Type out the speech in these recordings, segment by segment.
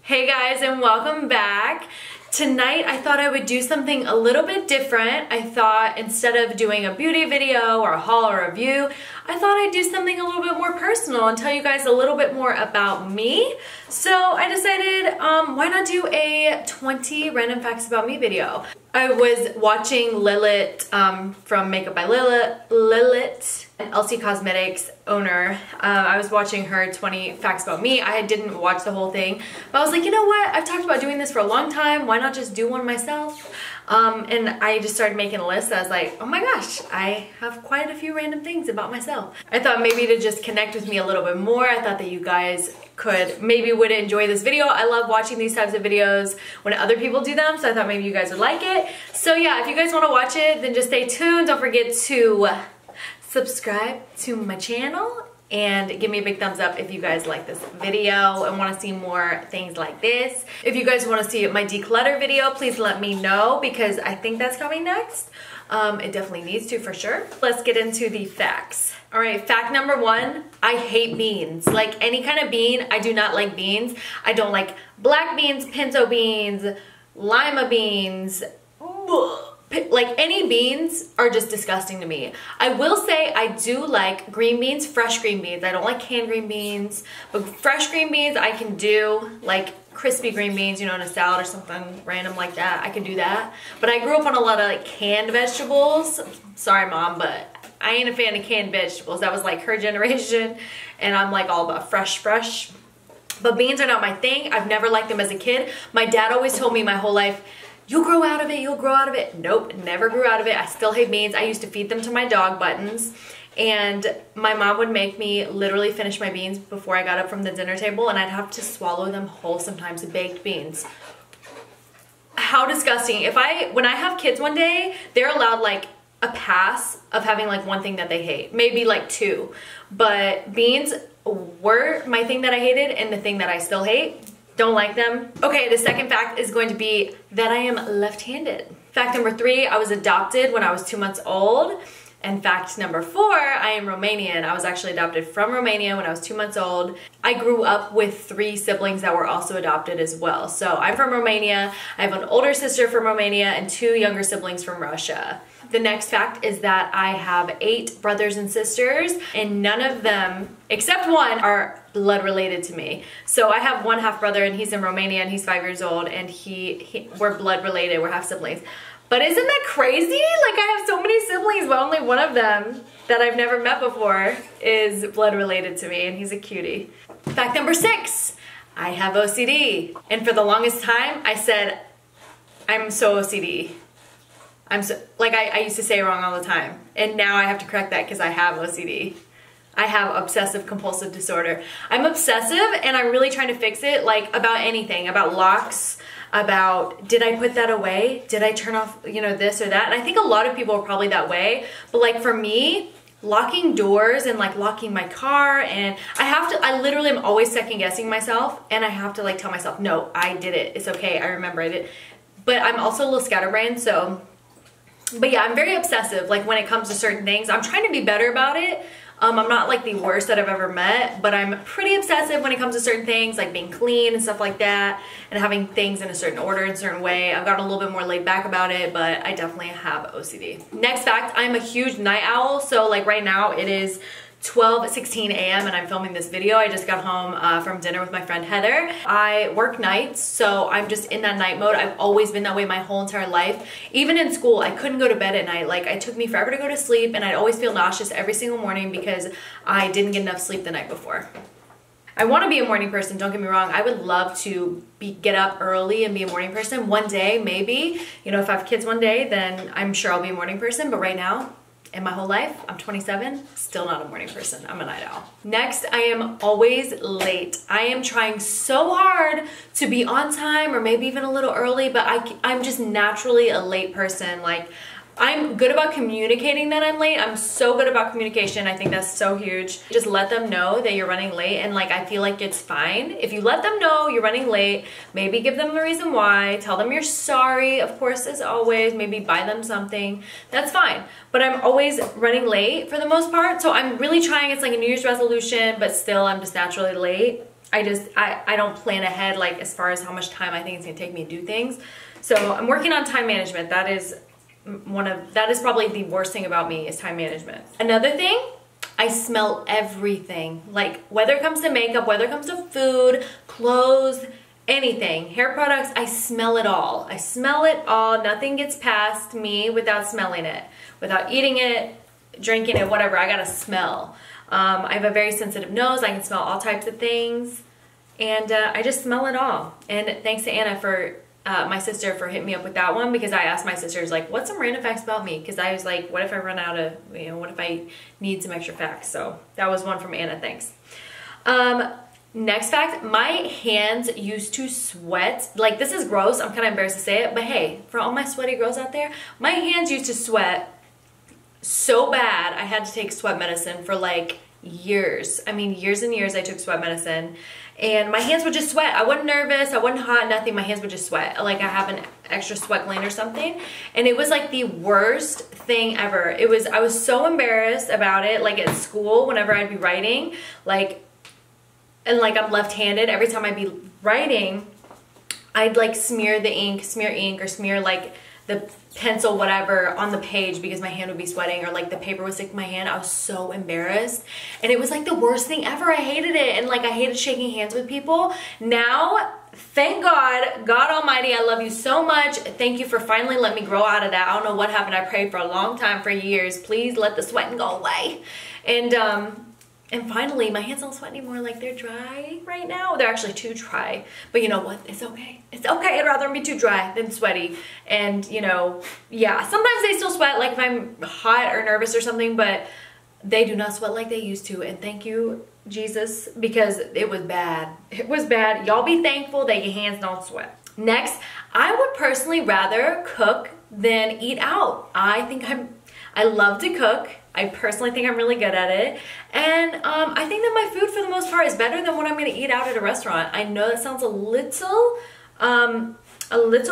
Hey guys, and welcome back. Tonight I thought I would do something a little bit different. I thought instead of doing a beauty video or a haul or a review, I thought I'd do something a little bit more personal and tell you guys a little bit more about me. So I decided, why not do a 20 random facts about me video. I was watching Lilith from Makeup by Lilith, an LC Cosmetics owner. I was watching her 20 facts about me. I didn't watch the whole thing, but I was like, you know what? I've talked about doing this for a long time. Why not just do one myself? And I just started making a list. I was like, oh my gosh, I have quite a few random things about myself. I thought maybe to just connect with me a little bit more, I thought that you guys would enjoy this video. I love watching these types of videos when other people do them, so I thought maybe you guys would like it. So yeah, if you guys want to watch it, then just stay tuned. Don't forget to subscribe to my channel and give me a big thumbs up if you guys like this video and want to see more things like this. If you guys want to see my declutter video, please let me know because I think that's coming next. It definitely needs to for sure. Let's get into the facts. All right, fact number one, I hate beans. Like any kind of bean, I do not like beans. I don't like black beans, pinto beans, lima beans. Like any beans are just disgusting to me. I will say I do like green beans, fresh green beans. I don't like canned green beans, but fresh green beans I can do, like crispy green beans, you know, in a salad or something random like that. I can do that. But I grew up on a lot of like canned vegetables. Sorry, Mom, but I ain't a fan of canned vegetables. That was like her generation, and I'm like all about fresh. But beans are not my thing. I've never liked them as a kid. My dad always told me my whole life, you'll grow out of it, you'll grow out of it. Nope, never grew out of it. I still hate beans. I used to feed them to my dog Buttons, and my mom would make me literally finish my beans before I got up from the dinner table, and I'd have to swallow them whole sometimes, baked beans. How disgusting. When I have kids one day, they're allowed like a pass of having like one thing that they hate, maybe like two, but beans were my thing that I hated and the thing that I still hate. Don't like them. Okay, the second fact is going to be that I am left-handed. Fact number three, I was adopted when I was 2 months old. And fact number four, I am Romanian. I was actually adopted from Romania when I was 2 months old. I grew up with 3 siblings that were also adopted as well. So I'm from Romania. I have an older sister from Romania and 2 younger siblings from Russia. The next fact is that I have 8 brothers and sisters, and none of them, except one, are blood related to me. So I have one half brother, and he's in Romania, and he's 5 years old, and we're blood related, we're half siblings. But isn't that crazy? Like I have so many siblings, but only one of them that I've never met before is blood related to me, and he's a cutie. Fact number 6, I have OCD. And for the longest time, I said, I'm so OCD. I used to say it wrong all the time. And now I have to correct that because I have OCD. I have obsessive compulsive disorder. I'm obsessive and I'm really trying to fix it, like about anything, about locks, about did I put that away? Did I turn off, you know, this or that? And I think a lot of people are probably that way. But like for me, locking doors and like locking my car, and I literally am always second guessing myself, and I have to like tell myself, no, I did it. It's okay. I remember I did. But I'm also a little scatterbrained, so. But yeah, I'm very obsessive, like when it comes to certain things. I'm trying to be better about it. I'm not like the worst that I've ever met, but I'm pretty obsessive when it comes to certain things, like being clean and stuff like that, and having things in a certain order, in a certain way. I've gotten a little bit more laid back about it, but I definitely have OCD. Next fact, I'm a huge night owl. So like right now it is 12:16 a.m. and I'm filming this video. I just got home from dinner with my friend Heather. I work nights, so I'm just in that night mode. I've always been that way my whole entire life. Even in school, I couldn't go to bed at night. Like it took me forever to go to sleep, and I'd always feel nauseous every single morning because I didn't get enough sleep the night before. I want to be a morning person, don't get me wrong. I would love to get up early and be a morning person. One day, maybe. You know, if I have kids one day, then I'm sure I'll be a morning person, but right now, in my whole life, I'm 27, still not a morning person. I'm a night owl. Next, I am always late. I am trying so hard to be on time or maybe even a little early, but I'm just naturally a late person. Like, I'm good about communicating that I'm late. I'm so good about communication. I think that's so huge. Just let them know that you're running late, and like I feel like it's fine. If you let them know you're running late, maybe give them the reason why, tell them you're sorry, of course, as always, maybe buy them something. That's fine. But I'm always running late for the most part, so I'm really trying. It's like a New Year's resolution, but still I'm just naturally late. I don't plan ahead, like as far as how much time I think it's gonna take me to do things. So I'm working on time management. That is probably the worst thing about me, is time management. Another thing, I smell everything. Like whether it comes to makeup, whether it comes to food, clothes, anything, hair products, I smell it all. I smell it all. Nothing gets past me without smelling it, without eating it, drinking it, whatever. I gotta smell. I have a very sensitive nose. I can smell all types of things, and I just smell it all. And thanks to Anna for my sister for hitting me up with that one, because I asked my sisters, like, what's some random facts about me? Because I was like, what if I run out of, you know, what if I need some extra facts? So that was one from Anna, thanks. Next fact, my hands used to sweat. Like, this is gross, I'm kind of embarrassed to say it, but hey, for all my sweaty girls out there, my hands used to sweat so bad I had to take sweat medicine for like years. I mean, years and years I took sweat medicine, and my hands would just sweat. I wasn't nervous, I wasn't hot, nothing. My hands would just sweat. Like I have an extra sweat gland or something. And it was like the worst thing ever. I was so embarrassed about it. Like at school, whenever I'd be writing, and like I'm left-handed, every time I'd be writing, I'd like smear ink or smear like the pencil, whatever, on the page because my hand would be sweating, or like the paper would stick to my hand. I was so embarrassed, and it was like the worst thing ever. I hated it, and like I hated shaking hands with people. Now, thank God, God Almighty, I love you so much. Thank you for finally letting me grow out of that. I don't know what happened. I prayed for a long time, for years. Please let the sweating go away. And finally, my hands don't sweat anymore. Like, they're dry right now. They're actually too dry. But you know what? It's okay. It's okay. I'd rather them be too dry than sweaty. And, you know, yeah. Sometimes they still sweat, like if I'm hot or nervous or something, but they do not sweat like they used to. And thank you, Jesus, because it was bad. It was bad. Y'all be thankful that your hands don't sweat. Next, I would personally rather cook than eat out. I love to cook. I personally think I'm really good at it, and I think that my food for the most part is better than what I'm gonna eat out at a restaurant. I know that sounds a little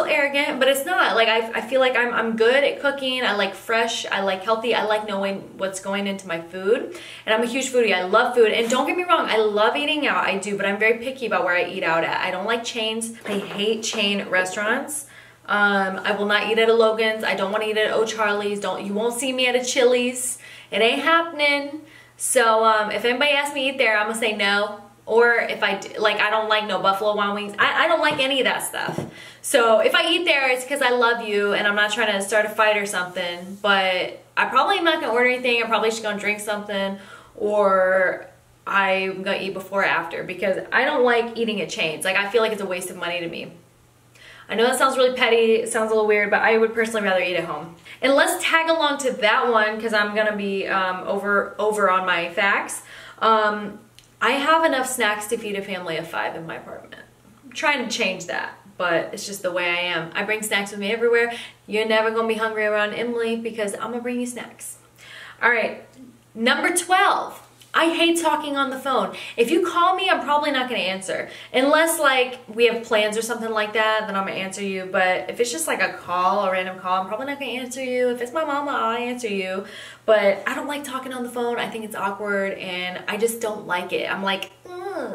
arrogant, but it's not. Like I feel like I'm good at cooking. I like fresh, I like healthy, I like knowing what's going into my food, and I'm a huge foodie. I love food, and don't get me wrong, I love eating out, I do, but I'm very picky about where I eat out at. I don't like chains. I hate chain restaurants. I will not eat at a Logan's. I don't want to eat at O'Charlie's. You won't see me at a Chili's. It ain't happening. So if anybody asks me to eat there, I'm gonna say no. Or if I don't like no Buffalo Wild Wings. I don't like any of that stuff. So if I eat there, it's because I love you and I'm not trying to start a fight or something. But I probably am not gonna order anything. I'm probably just gonna drink something, or I'm gonna eat before or after, because I don't like eating at chains. Like, I feel like it's a waste of money to me. I know that sounds really petty, it sounds a little weird, but I would personally rather eat at home. And let's tag along to that one, because I'm gonna be over on my facts. I have enough snacks to feed a family of 5 in my apartment. I'm trying to change that, but it's just the way I am. I bring snacks with me everywhere. You're never gonna be hungry around Emily, because I'm gonna bring you snacks. All right, number 12. I hate talking on the phone. If you call me, I'm probably not gonna answer. Unless like we have plans or something like that, then I'm gonna answer you. But if it's just like a call, a random call, I'm probably not gonna answer you. If it's my mama, I'll answer you. But I don't like talking on the phone. I think it's awkward and I just don't like it. I'm like,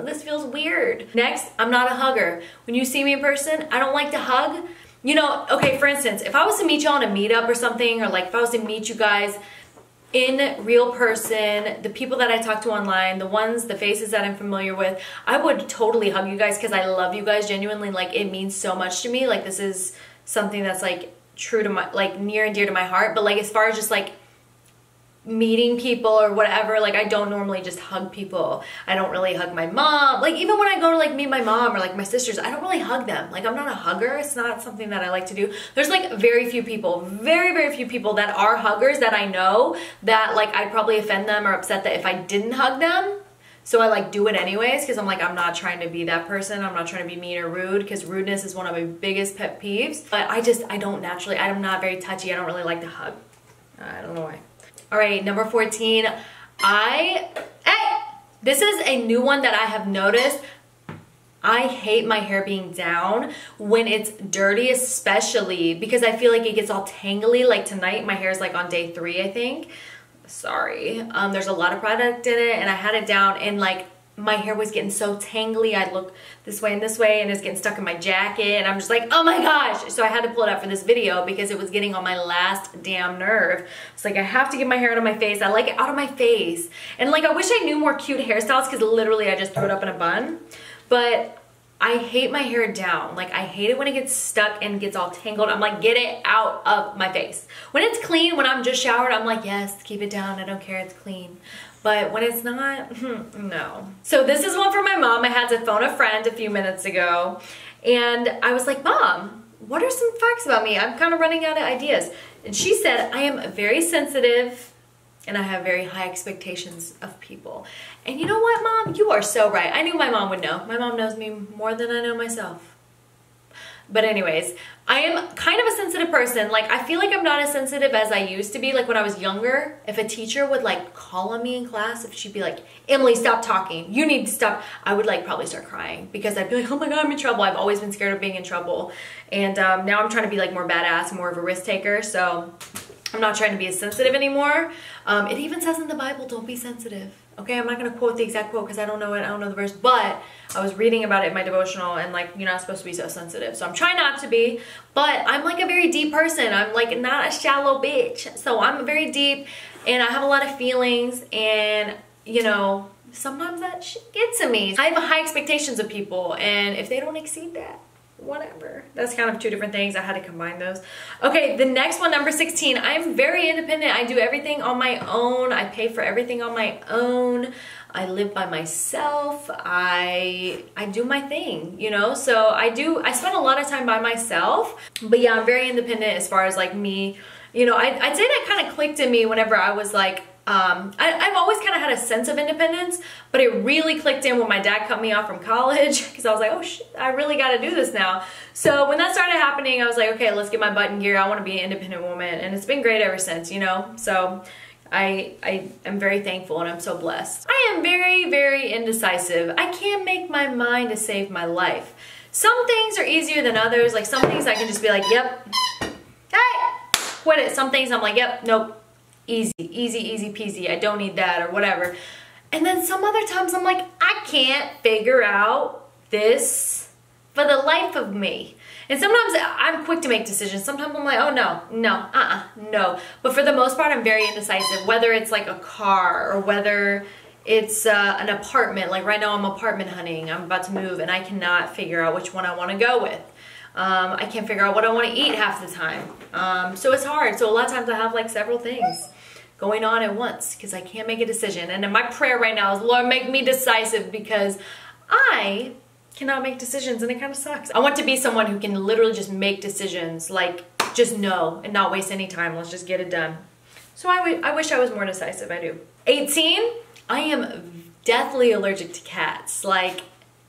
this feels weird. Next, I'm not a hugger. When you see me in person, I don't like to hug. You know, okay, for instance, if I was to meet y'all in a meetup or something, or like if I was to meet you guys in real person, the people that I talk to online, the faces that I'm familiar with, I would totally hug you guys because I love you guys genuinely. Like, it means so much to me. Like, this is something that's like true to my, like, near and dear to my heart. But like, as far as just like meeting people or whatever, like, I don't normally just hug people. I don't really hug my mom. Like, even when I go to like meet my mom or like my sisters, I don't really hug them. Like, I'm not a hugger. It's not something that I like to do. There's like very few people, very few people that are huggers that I know that like I'd probably offend them or upset that if I didn't hug them. So I like do it anyways, because I'm like, I'm not trying to be that person. I'm not trying to be mean or rude, because rudeness is one of my biggest pet peeves. But I don't naturally, I'm not very touchy. I don't really like to hug. I don't know why. All right, number 14, this is a new one that I have noticed. I hate my hair being down when it's dirty, especially because I feel like it gets all tangly. Like tonight, my hair is like on day 3, I think. Sorry. There's a lot of product in it, and I had it down, and like my hair was getting so tangly. I'd look this way and it's getting stuck in my jacket, and I'm just like, oh my gosh. So I had to pull it out for this video because it was getting on my last damn nerve. It's like, I have to get my hair out of my face. I like it out of my face. And like, I wish I knew more cute hairstyles, because literally I just threw it up in a bun. But I hate my hair down. Like, I hate it when it gets stuck and gets all tangled. I'm like, get it out of my face. When it's clean, when I'm just showered, I'm like, yes, keep it down. I don't care, it's clean. But when it's not, no. So this is one for my mom. I had to phone a friend a few minutes ago, and I was like, Mom, what are some facts about me? I'm kind of running out of ideas. And she said, I am very sensitive and I have very high expectations of people. And you know what, Mom? You are so right. I knew my mom would know. My mom knows me more than I know myself. But anyways, I am kind of a sensitive person. Like, I feel like I'm not as sensitive as I used to be. Like, when I was younger, if a teacher would like call on me in class, if she'd be like, Emily, stop talking, you need to stop, I would like probably start crying, because I'd be like, oh my God, I'm in trouble. I've always been scared of being in trouble. And now I'm trying to be like more badass, more of a risk taker. So I'm not trying to be as sensitive anymore. It even says in the Bible, don't be sensitive. Okay, I'm not gonna quote the exact quote because I don't know it, I don't know the verse, but I was reading about it in my devotional, and like, you're not supposed to be so sensitive. So I'm trying not to be, but I'm like a very deep person. I'm like not a shallow bitch. So I'm very deep, and I have a lot of feelings, and you know, sometimes that shit gets to me. I have high expectations of people, and if they don't exceed that, whatever. That's kind of two different things. I had to combine those. Okay, the next one, number 16. I'm very independent. I do everything on my own. I pay for everything on my own. I live by myself. I do my thing, you know? So I spend a lot of time by myself. But yeah, I'm very independent as far as like me. You know, I'd say that kind of clicked in me whenever I was like, I've always kind of had a sense of independence, but it really clicked in when my dad cut me off from college, because I was like, oh shit, I really got to do this now. So when that started happening, I was like, okay, let's get my butt in gear. I want to be an independent woman, and it's been great ever since, you know? So I am very thankful, and I'm so blessed. I am very, very indecisive. I can't make my mind to save my life. Some things are easier than others. Like, some things I can just be like, yep, hey, quit it. Some things I'm like, yep, nope. Easy, easy, easy peasy. I don't need that, or whatever. And then some other times I'm like, I can't figure out this for the life of me. And sometimes I'm quick to make decisions. Sometimes I'm like, oh no, no. But for the most part, I'm very indecisive. Whether it's like a car, or whether it's an apartment. Like right now I'm apartment hunting. I'm about to move, and I cannot figure out which one I want to go with. I can't figure out what I want to eat half the time. So it's hard. So a lot of times I have like several things going on at once because I can't make a decision. And then my prayer right now is, Lord, make me decisive, because I cannot make decisions, and it kind of sucks. I want to be someone who can literally just make decisions, like just know and not waste any time. Let's just get it done. So I wish I was more decisive. I do. 18, I am deathly allergic to cats. Like,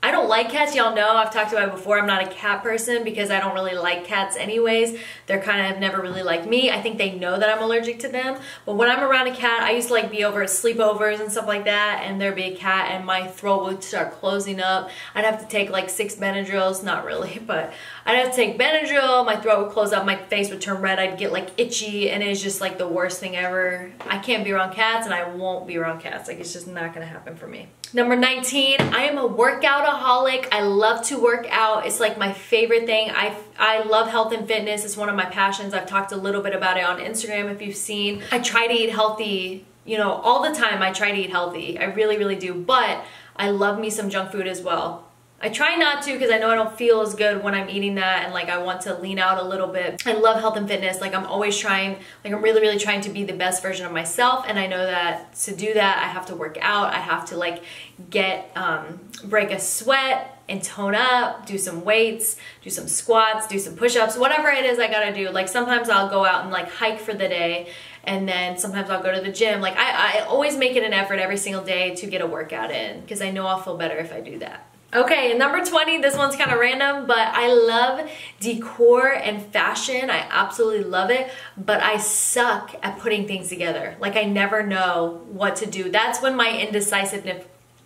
I don't like cats, y'all know, I've talked about it before. I'm not a cat person because I don't really like cats anyways. They're kind of never really like me. I think they know that I'm allergic to them. But when I'm around a cat, I used to like be over at sleepovers and stuff like that, and there'd be a cat and my throat would start closing up. I'd have to take like 6 Benadryls, not really, but I'd have to take Benadryl, my throat would close up, my face would turn red, I'd get like itchy, and it's just like the worst thing ever. I can't be around cats, and I won't be around cats. Like, it's just not gonna happen for me. Number 19, I am a workoutaholic. I love to work out. It's like my favorite thing. I love health and fitness. It's one of my passions. I've talked a little bit about it on Instagram if you've seen. I try to eat healthy, you know, all the time. I try to eat healthy. I really, really do. But I love me some junk food as well. I try not to, because I know I don't feel as good when I'm eating that, and like I want to lean out a little bit. I love health and fitness. Like, I'm always trying, like I'm really, really trying to be the best version of myself, and I know that to do that I have to work out. I have to like get, break a sweat and tone up, do some weights, do some squats, do some push-ups, whatever it is I gotta do. Like, sometimes I'll go out and like hike for the day, and then sometimes I'll go to the gym. Like, I always make it an effort every single day to get a workout in, because I know I'll feel better if I do that. Okay, and number 20, this one's kind of random, but I love decor and fashion. I absolutely love it, but I suck at putting things together. Like, I never know what to do. That's when my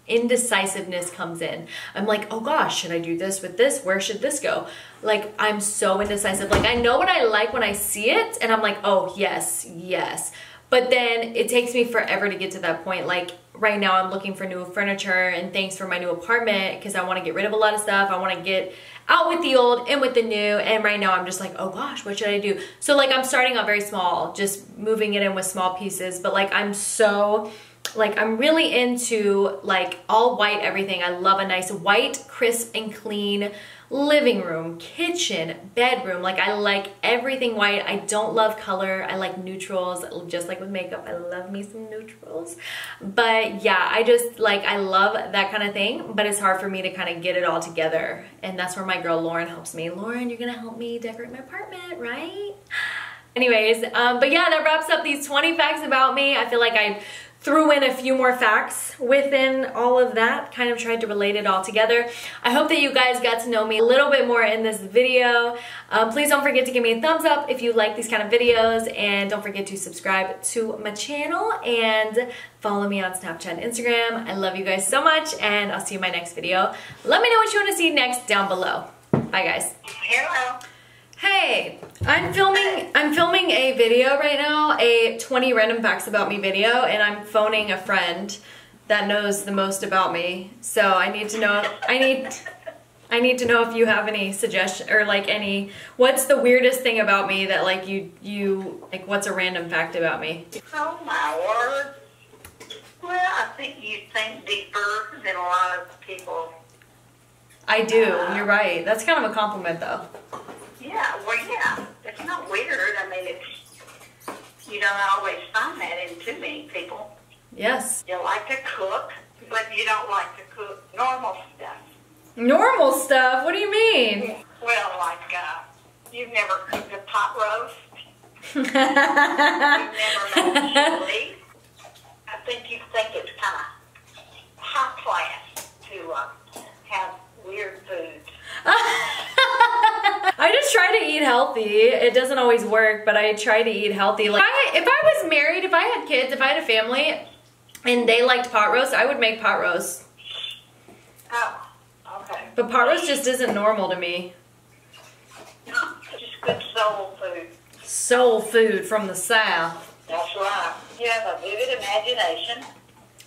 indecisiveness comes in. I'm like, oh gosh, should I do this with this? Where should this go? Like, I'm so indecisive. Like, I know what I like when I see it, and I'm like, oh yes, yes. But then it takes me forever to get to that point. Like, right now I'm looking for new furniture and things for my new apartment because I want to get rid of a lot of stuff. I want to get out with the old, in with the new, and right now I'm just like, oh gosh, what should I do? So like I'm starting out very small, just moving it in with small pieces, but like I'm really into like all white everything. I love a nice white, crisp and clean living room, kitchen, bedroom. Like I like everything white. I don't love color. I like neutrals, just like with makeup. I love me some neutrals. But yeah, I just like, I love that kind of thing, but it's hard for me to kind of get it all together. And that's where my girl Lauren helps me. Lauren, you're gonna help me decorate my apartment, right? Anyways, but yeah, that wraps up these 20 facts about me. I feel like I threw in a few more facts within all of that, kind of tried to relate it all together. I hope that you guys got to know me a little bit more in this video. Please don't forget to give me a thumbs up if you like these kind of videos, and don't forget to subscribe to my channel and follow me on Snapchat and Instagram. I love you guys so much, and I'll see you in my next video. Let me know what you want to see next down below. Bye guys. Hello. Hey, I'm filming a video right now, a 20 random facts about me video, and I'm phoning a friend that knows the most about me. So I need to know, I need to know if you have any suggestion or like what's the weirdest thing about me that like you like, what's a random fact about me? Oh my word. Well, I think you think deeper than a lot of people. I do, you're right. That's kind of a compliment though. Yeah, well, yeah, it's not weird. I mean, you don't always find that in too many people. Yes. You like to cook, but you don't like to cook normal stuff. Normal stuff? What do you mean? Well, like, you've never cooked a pot roast. You've never made chili. I think you think it's kind of high class to have weird foods. I just try to eat healthy. It doesn't always work, but I try to eat healthy. Like if I was married, if I had kids, if I had a family, and they liked pot roast, I would make pot roast. Oh, okay. But pot roast just isn't normal to me. Just good soul food. Soul food from the South. That's right. You have a vivid imagination.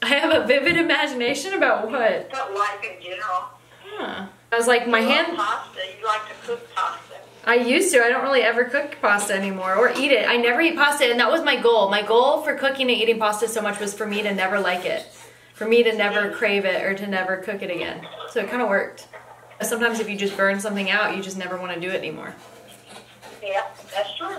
I have a vivid imagination about what? About life in general. Huh. I was like, my hand. Pasta. You like to cook pasta. I used to. I don't really ever cook pasta anymore or eat it. I never eat pasta, and that was my goal. My goal for cooking and eating pasta so much was for me to never like it. For me to never crave it or to never cook it again. So it kind of worked. Sometimes if you just burn something out, you just never want to do it anymore. Yeah, that's true.